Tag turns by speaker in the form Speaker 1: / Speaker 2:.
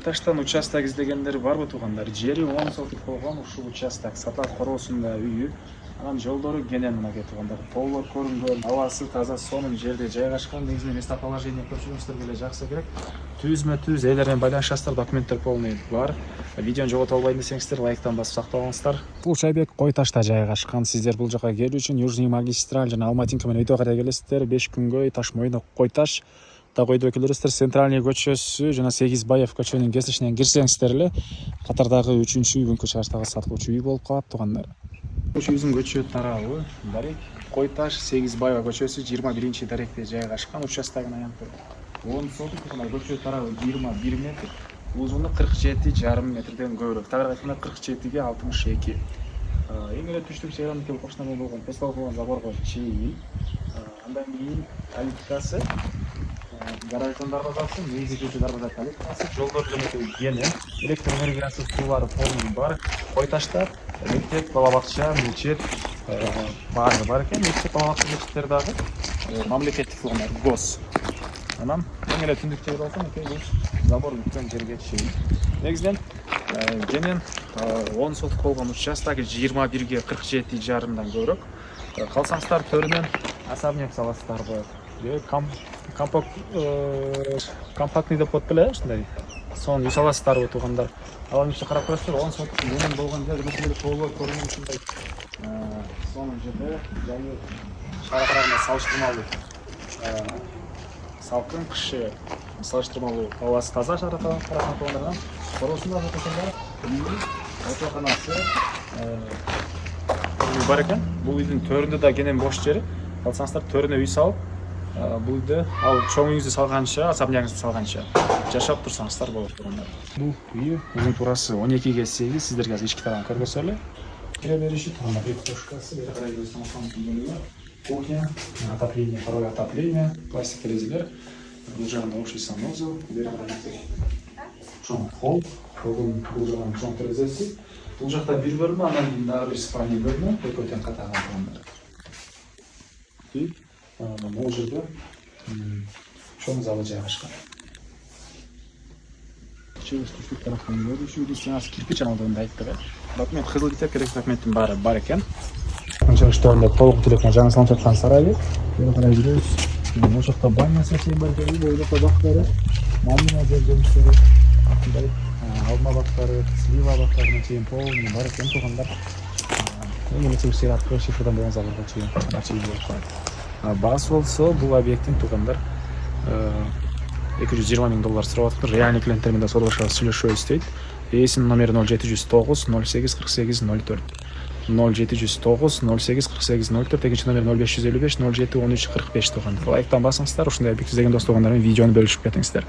Speaker 1: Таштан участок издегендер барбы туугандар? Жери 10 соток болгон ушул участок Сата короосунда үйү. Анан жолдору кенен мынакей туугандар. Тоолор көрүнгөн, абасы таза, сонун жерде жайгашкан. Негизинен местоположение көрсөңүздөр эле жакшы керек. Түзмө-түз элер менен байланыштар, документтер полный бар. Видеону жогото албайын десеңиздер, лайктан басып сактап Бул Чайбек Кой Ташта жайгашкан. Сиздер бул жака келүү үчүн Южный магистраль жана Алматинка менен өтө ката келесиздер. 5 күнгөй Ташмойнок Кой Таш. Койдо келесиздер. Центральный көчөсү жана Сегизбаев көчөнүн кесишинен кирсеңиздер эле катардагы 3-үй бүгүнкү чыгыштагы сатылуучу үй болуп калат туугандар. Ушул үйдүн көчө тарабы Дарек Кой Таш Сегизбаева көчөсү 21 даректе жайгашкан. Участогун аянтып 10 соток көчө тарабы 21 метр. Узуну 47,5 метрден көбүрөөк. Тагыраак айтканда 47 ге 62. Эң эле түштүк чыгарымдыкы кошуна болгон поселковый заборго чейин. Андан кийин калиткасы гараждын дарбазасы, негизги көчө дарбаза калиткасы, жолдор жөнөкөй кенен, электр энергиясы, суулары полный бар. Кой Ташта мектеп, бала бакча, мечет баары бар экен. Мектеп, бала бакча, мечеттер дагы мамлекеттик болгон гос. Анан эң эле түндүк жер болсо забор бүткөн жерге чейин. Негизинен кенен 10 соток болгон участок 21 ге 47,5 көбүрөөк. Калсаңыздар төрүнөн особняк саласыздарбы? Компактный деп коет беле, ушундай. Сонун үй саласыздарбы туугандар? Алар иши карап көрсөңүздөр 10 соток менен болгон жер, мисалы тоолор көрүнгөн ушундай сонун жерде жаңы шааракарагында салыштырмалуу салкын, кышы салыштырмалуу абасы таза шааракарагында туугандар. Короосунда жаткандар отоканасы бар экен. Бул үйдүн төрүндө да кенен бош жери. Калсаңыздар төрүнө үй салып, бул үйдө ал чоң үйүңүздү салганча, особнягыңызды салганча жашап турсаңыздар болот туугандар. Бул үй узун турасы 12 ге 8, сиздерге азыр ички тарабын көргөзө эле. Кире бериши туугандар, кошкасы, бери карай бөлүгү, кухня, отопление, второе отопление, пластик терезелер, бул жагында общий санузел, бери карай чоң холл, бул жагында чоң терезеси. Бул жакта бир бөлмө, андан кийин дагы бир спальный бөлмө, экөө тең катаган туугандар. Бул жерде чоң залы жайгашкан. Түштүк тараптан көрүшүбүз, жаңы кирпич алганда айттык. Документ кызыл китеп керек, документтин баары бар экен. Чыгыштарында толук телефон жаңы салынып жаткан сарайы. Бери карай жүрөбүз. Бул жакта банясы бар экен, бойлоко бактары, мамина жөндөмүштөрү, андай алма бактары, слива бактарына чейин полный бар экен туугандар. Эми сыйрат шифрдан болгон залга чейин болуп калат. Баасы болсо бул объекттин туугандар $220 000 сурап атыптыр. Реальный клиенттер менен соодашып сүйлөшүп дейт. Эсим номери 0709 08 48 04. 0709 08 48 04, экинчи номер 0555 07 13 45 туугандар. Лайктан басыңыздар, ушундай объект издеген дос туугандар менен видеону бөлүшүп кетиңиздер.